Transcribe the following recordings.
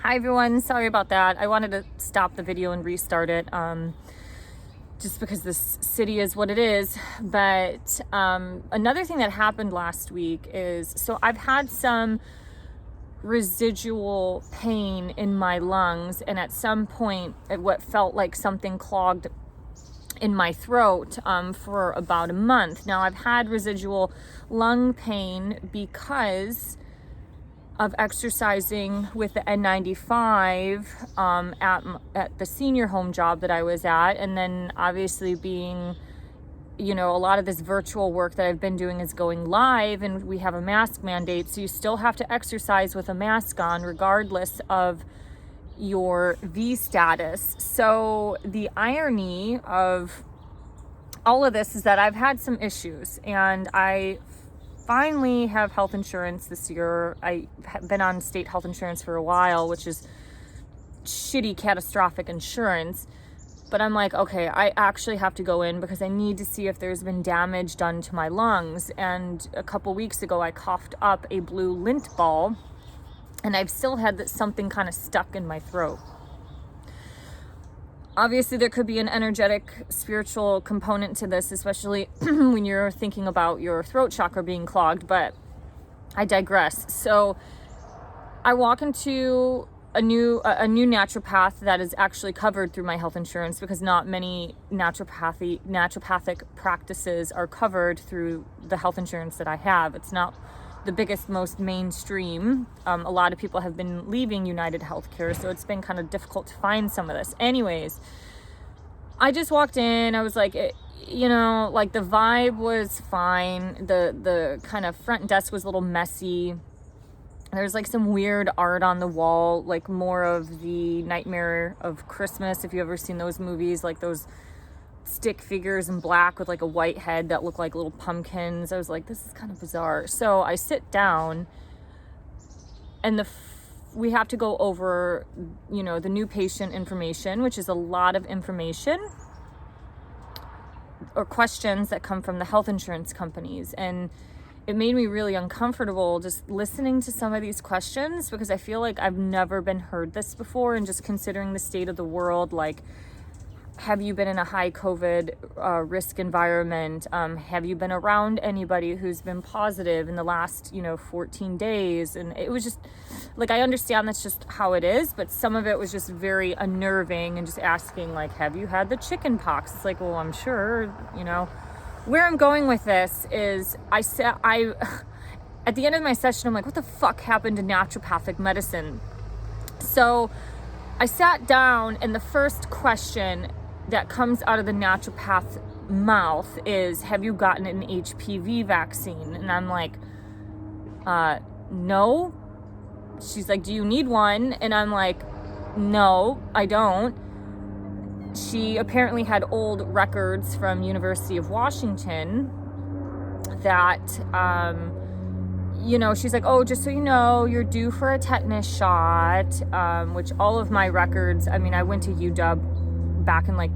Hi everyone, sorry about that. I wanted to stop the video and restart it just because this city is what it is. But another thing that happened last week is, so I've had some residual pain in my lungs, and at some point what felt like something clogged in my throat for about a month. Now I've had residual lung pain because of exercising with the N95 at the senior home job that I was at, and then obviously being, a lot of this virtual work that I've been doing is going live, and we have a mask mandate, so you still have to exercise with a mask on regardless of your V status. So the irony of all of this is that I've had some issues, and I finally have health insurance this year. I have been on state health insurance for a while, which is shitty, catastrophic insurance. But I'm like, okay, I actually have to go in because I need to see if there's been damage done to my lungs. And a couple weeks ago, I coughed up a blue lint ball, and I've still had something kind of stuck in my throat. Obviously, there could be an energetic, spiritual component to this, especially when you're thinking about your throat chakra being clogged, but I digress. So I walk into a new naturopath that is actually covered through my health insurance, because not many naturopathic practices are covered through the health insurance that I have. It's not the biggest, most mainstream. A lot of people have been leaving United Healthcare, so it's been kind of difficult to find some of this. Anyways, I just walked in. I was like, the vibe was fine. The kind of front desk was a little messy. There's like some weird art on the wall, like more of the Nightmare of Christmas, if you've ever seen those movies, like those stick figures in black with like a white head that look like little pumpkins. I was like, this is kind of bizarre. So I sit down, and we have to go over, the new patient information, which is a lot of information or questions that come from the health insurance companies. And it made me really uncomfortable just listening to some of these questions, because I feel like I've never been heard this before. And just considering the state of the world, like, have you been in a high COVID risk environment? Have you been around anybody who's been positive in the last, 14 days? And it was just like, I understand that's just how it is, but some of it was just very unnerving, and just asking, like, have you had the chicken pox? It's like, well, I'm sure, Where I'm going with this is at the end of my session, I'm like, what the fuck happened to naturopathic medicine? So I sat down, and the first question that comes out of the naturopath's mouth is, have you gotten an HPV vaccine? And I'm like, no. She's like, do you need one? And I'm like, no, I don't. She apparently had old records from University of Washington that, she's like, oh, just so you know, you're due for a tetanus shot, which all of my records, I went to UW back in like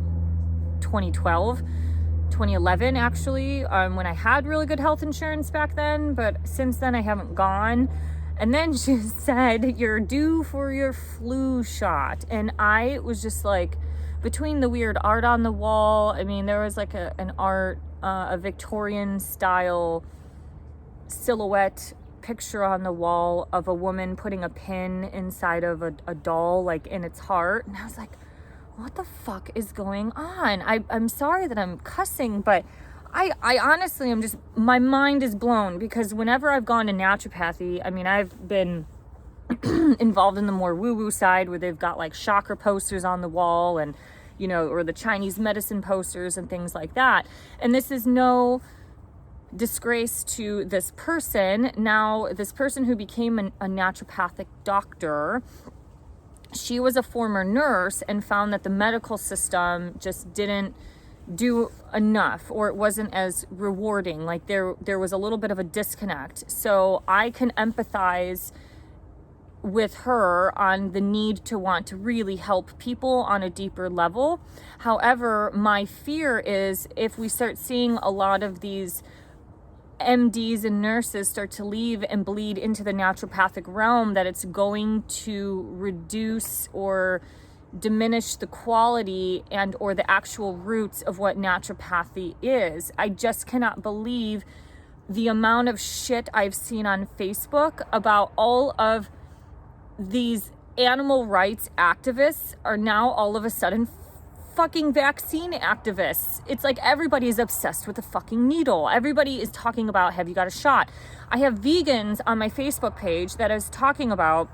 2011 actually, when I had really good health insurance back then, but since then I haven't gone. And then she said, you're due for your flu shot. And I was just like, between the weird art on the wall, there was like an art, a Victorian style silhouette picture on the wall of a woman putting a pin inside of a doll, like in its heart. And I was like, what the fuck is going on? I'm sorry that I'm cussing, but I honestly am just, my mind is blown, because whenever I've gone to naturopathy, I've been involved in the more woo-woo side, where they've got like chakra posters on the wall, and or the Chinese medicine posters and things like that. And this is no disgrace to this person. Now, this person who became a naturopathic doctor, she was a former nurse and found that the medical system just didn't do enough, or it wasn't as rewarding. Like there was a little bit of a disconnect. So I can empathize with her on the need to want to really help people on a deeper level. However, my fear is, if we start seeing a lot of these MDs and nurses start to leave and bleed into the naturopathic realm, that it's going to reduce or diminish the quality and or the actual roots of what naturopathy is. I just cannot believe the amount of shit I've seen on Facebook about all of these animal rights activists are now all of a sudden fucking vaccine activists. It's like everybody is obsessed with the fucking needle. Everybody is talking about, have you got a shot? I have vegans on my Facebook page that is talking about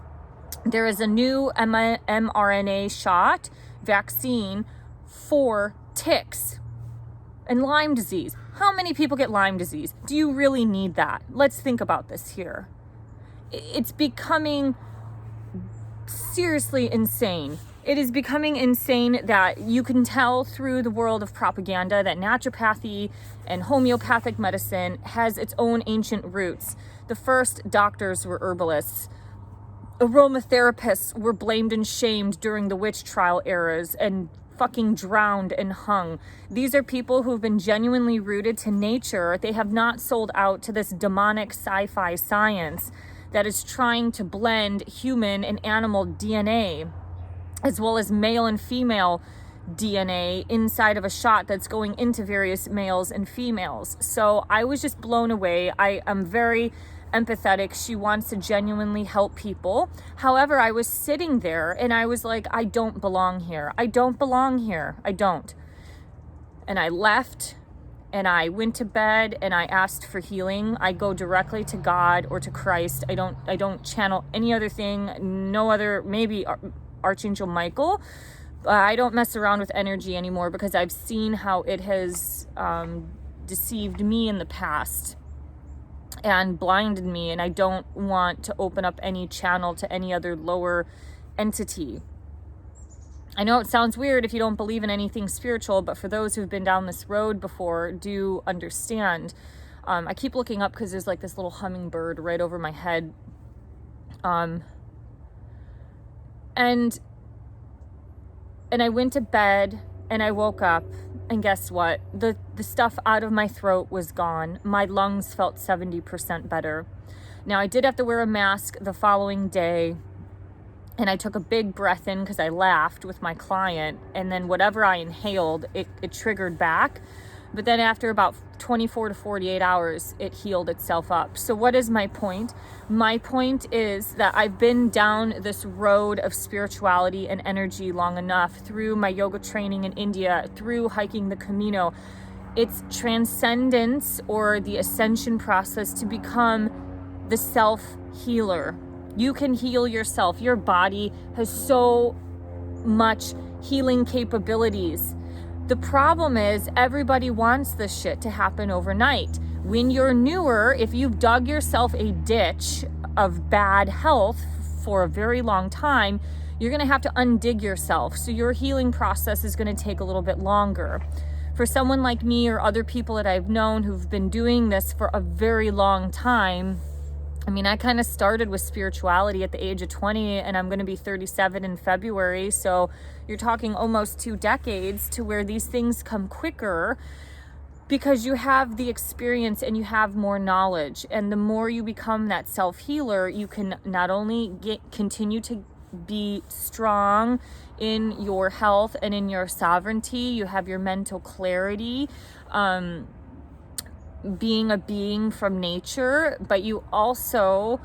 there is a new mRNA shot vaccine for ticks and Lyme disease. How many people get Lyme disease? Do you really need that? Let's think about this here. It's becoming seriously insane. It is becoming insane that you can tell through the world of propaganda that naturopathy and homeopathic medicine has its own ancient roots. The first doctors were herbalists. Aromatherapists were blamed and shamed during the witch trial eras and fucking drowned and hung. These are people who have been genuinely rooted to nature. They have not sold out to this demonic sci-fi science that is trying to blend human and animal DNA, as well as male and female DNA inside of a shot that's going into various males and females. So I was just blown away. I am very empathetic. She wants to genuinely help people. However, I was sitting there and I was like, I don't belong here. I don't belong here. I don't. And I left and I went to bed and I asked for healing. I go directly to God or to Christ. I don't channel any other thing. No other, maybe Archangel Michael. I don't mess around with energy anymore because I've seen how it has deceived me in the past and blinded me, and I don't want to open up any channel to any other lower entity. I know it sounds weird if you don't believe in anything spiritual, but for those who've been down this road before, do understand. I keep looking up because there's like this little hummingbird right over my head. And I went to bed and I woke up, and guess what? The stuff out of my throat was gone. My lungs felt 70% better. Now, I did have to wear a mask the following day, and I took a big breath in because I laughed with my client, and then whatever I inhaled, it triggered back. But then after about 24 to 48 hours, it healed itself up. So what is my point? My point is that I've been down this road of spirituality and energy long enough through my yoga training in India, through hiking the Camino. It's transcendence or the ascension process to become the self-healer. You can heal yourself. Your body has so much healing capabilities. The problem is everybody wants this shit to happen overnight. When you're newer, if you've dug yourself a ditch of bad health for a very long time, you're going to have to undig yourself. So your healing process is going to take a little bit longer. For someone like me or other people that I've known who've been doing this for a very long time, I mean, I kind of started with spirituality at the age of 20, and I'm going to be 37 in February. So you're talking almost 2 decades to where these things come quicker because you have the experience and you have more knowledge. And the more you become that self-healer, you can not only continue to be strong in your health and in your sovereignty, you have your mental clarity, being a being from nature, but you also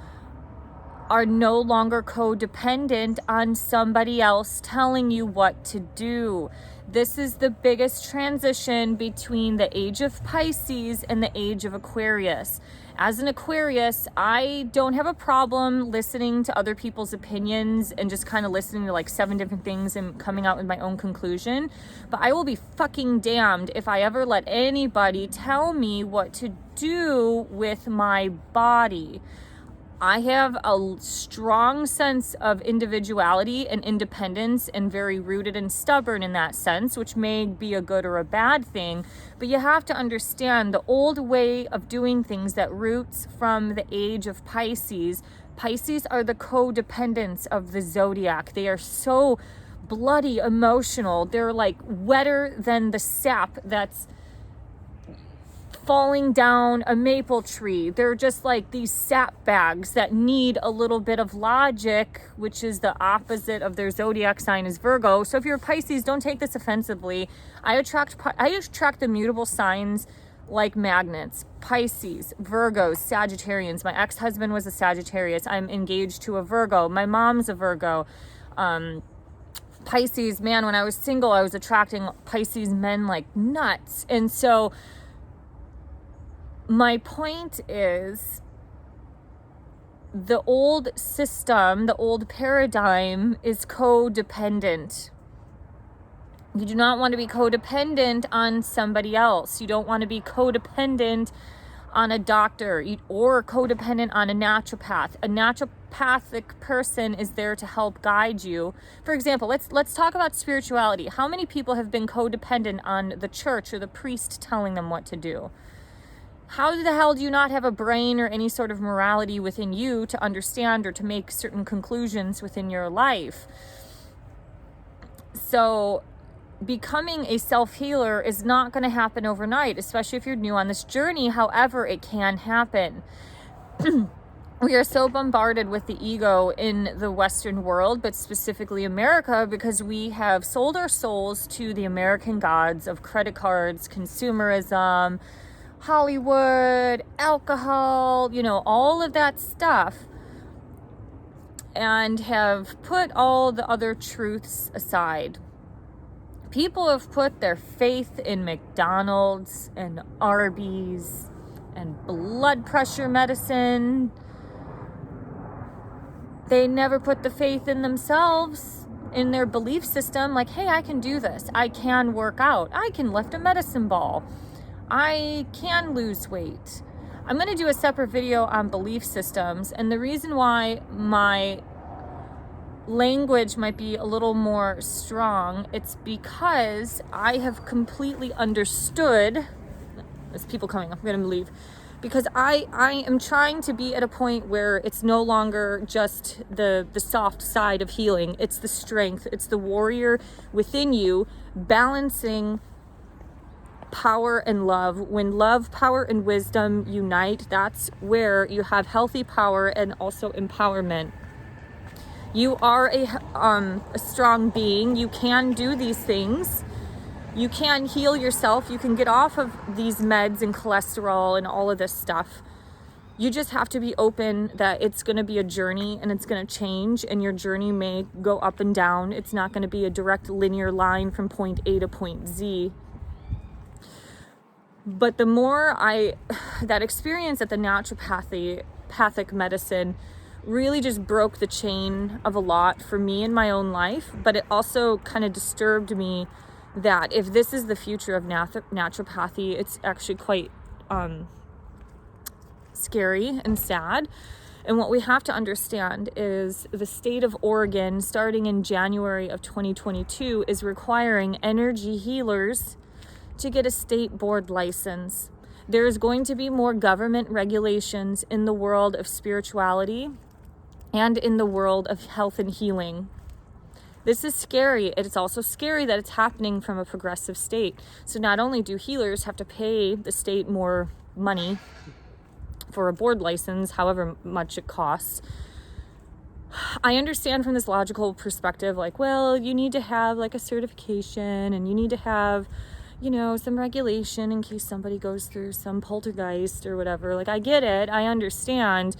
are no longer codependent on somebody else telling you what to do. This is the biggest transition between the age of Pisces and the age of Aquarius. As an Aquarius, I don't have a problem listening to other people's opinions and just kind of listening to like 7 different things and coming out with my own conclusion. But I will be fucking damned if I ever let anybody tell me what to do with my body. I have a strong sense of individuality and independence and very rooted and stubborn in that sense, which may be a good or a bad thing. But you have to understand the old way of doing things that roots from the age of Pisces. Pisces are the codependents of the zodiac. They are so bloody emotional. They're like wetter than the sap that's falling down a maple tree. They're just like these sap bags that need a little bit of logic, which is the opposite of their zodiac sign is Virgo. So if you're a Pisces, don't take this offensively. I attract immutable signs like magnets. Pisces, Virgos, Sagittarians. My ex-husband was a Sagittarius. I'm engaged to a Virgo. My mom's a Virgo. Pisces, man, when I was single, I was attracting Pisces men like nuts. And so my point is, the old system, the old paradigm is codependent. You do not want to be codependent on somebody else. You don't want to be codependent on a doctor or codependent on a naturopath. A naturopathic person is there to help guide you. For example, let's talk about spirituality. How many people have been codependent on the church or the priest telling them what to do? How the hell do you not have a brain or any sort of morality within you to understand or to make certain conclusions within your life? So becoming a self-healer is not going to happen overnight, especially if you're new on this journey. However, it can happen. We are so bombarded with the ego in the Western world, but specifically America, because we have sold our souls to the American gods of credit cards, consumerism, Hollywood, alcohol, all of that stuff, and have put all the other truths aside. People have put their faith in McDonald's and Arby's and blood pressure medicine. They never put the faith in themselves, in their belief system, like, hey, I can do this. I can work out. I can lift a medicine ball. I can lose weight. I'm going to do a separate video on belief systems, and the reason why my language might be a little more strong, it's because I have completely understood. There's people coming, I'm going to leave, because I am trying to be at a point where it's no longer just the soft side of healing. It's the strength, it's the warrior within you balancing power and love. When love, power, and wisdom unite, that's where you have healthy power and also empowerment. You are a strong being. You can do these things. You can heal yourself. You can get off of these meds and cholesterol and all of this stuff. You just have to be open that it's going to be a journey and it's going to change, and your journey may go up and down. It's not going to be a direct linear line from point A to point Z. But the more that experience at the naturopathic medicine really just broke the chain of a lot for me in my own life. But it also kind of disturbed me that if this is the future of naturopathy, it's actually quite scary and sad. And what we have to understand is the state of Oregon, starting in January of 2022, is requiring energy healers to get a state board license. There is going to be more government regulations in the world of spirituality and in the world of health and healing. This is scary. It's also scary that it's happening from a progressive state. So not only do healers have to pay the state more money for a board license, however much it costs, I understand from this logical perspective, like, well, you need to have like a certification and you need to have, some regulation in case somebody goes through some poltergeist or whatever. Like, I get it. I understand.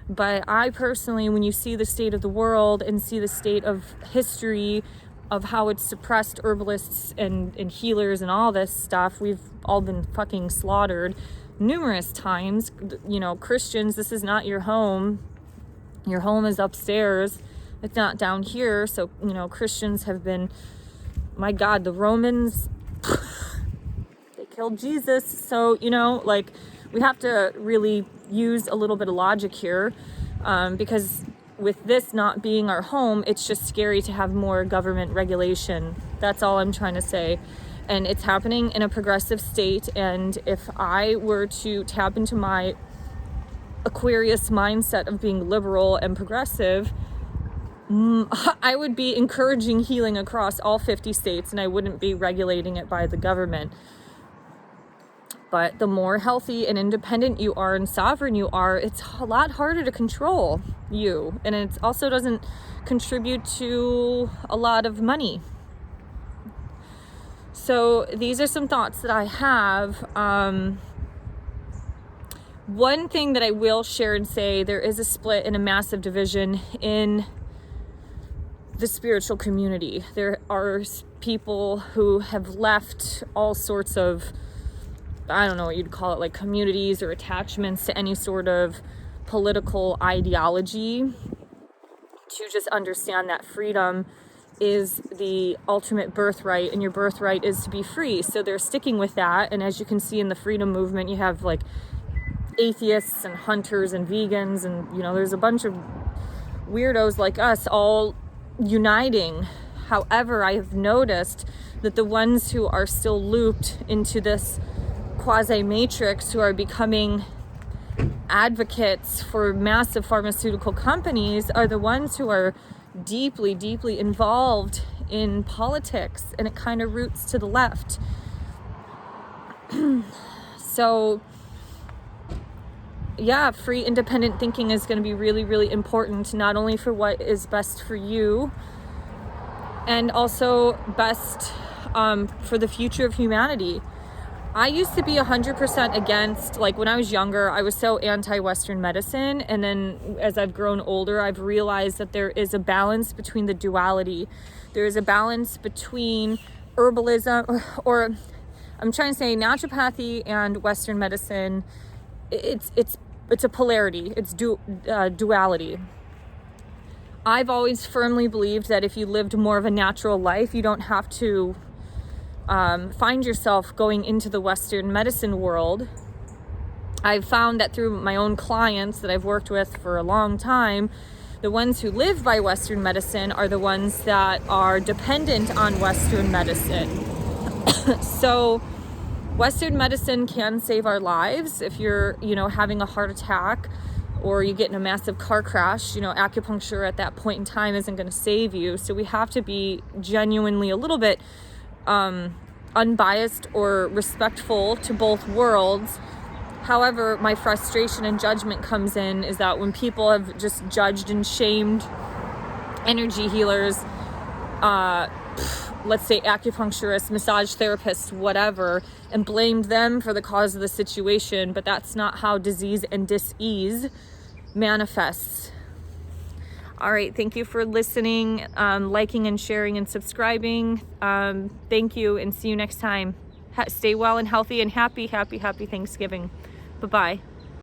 But I personally, when you see the state of the world and see the state of history of how it's suppressed herbalists and healers and all this stuff, we've all been fucking slaughtered numerous times. Christians, this is not your home. Your home is upstairs. It's not down here. So, Christians have been, my God, the Romans, they killed Jesus. So, we have to really use a little bit of logic here, because with this not being our home, it's just scary to have more government regulation. That's all I'm trying to say. And it's happening in a progressive state. And if I were to tap into my Aquarius mindset of being liberal and progressive, I would be encouraging healing across all 50 states, and I wouldn't be regulating it by the government. But the more healthy and independent you are and sovereign you are, it's a lot harder to control you. And it also doesn't contribute to a lot of money. So these are some thoughts that I have. One thing that I will share and say, there is a split and a massive division in the spiritual community. There are people who have left all sorts of, I don't know what you'd call it, like communities or attachments to any sort of political ideology, to just understand that freedom is the ultimate birthright, and your birthright is to be free. So they're sticking with that. And as you can see in the freedom movement, you have like atheists and hunters and vegans, and there's a bunch of weirdos like us all uniting. However, I have noticed that the ones who are still looped into this quasi matrix, who are becoming advocates for massive pharmaceutical companies, are the ones who are deeply, deeply involved in politics, and it kind of roots to the left. So yeah, free, independent thinking is going to be really, really important, not only for what is best for you, and also best for the future of humanity. I used to be 100% against, like when I was younger, I was so anti-Western medicine. And then as I've grown older, I've realized that there is a balance between the duality. There is a balance between herbalism, or I'm trying to say naturopathy and Western medicine. It's a polarity. It's duality. I've always firmly believed that if you lived more of a natural life, you don't have to find yourself going into the Western medicine world. I've found that through my own clients that I've worked with for a long time, the ones who live by Western medicine are the ones that are dependent on Western medicine. So Western medicine can save our lives. If you're, having a heart attack or you get in a massive car crash, acupuncture at that point in time isn't going to save you. So we have to be genuinely a little bit unbiased or respectful to both worlds. However, my frustration and judgment comes in is that when people have just judged and shamed energy healers, let's say acupuncturists, massage therapists, whatever, and blamed them for the cause of the situation, but that's not how disease and dis-ease manifests. All right, thank you for listening, liking and sharing and subscribing. Thank you, and see you next time. Stay well and healthy and happy Thanksgiving. Bye-bye.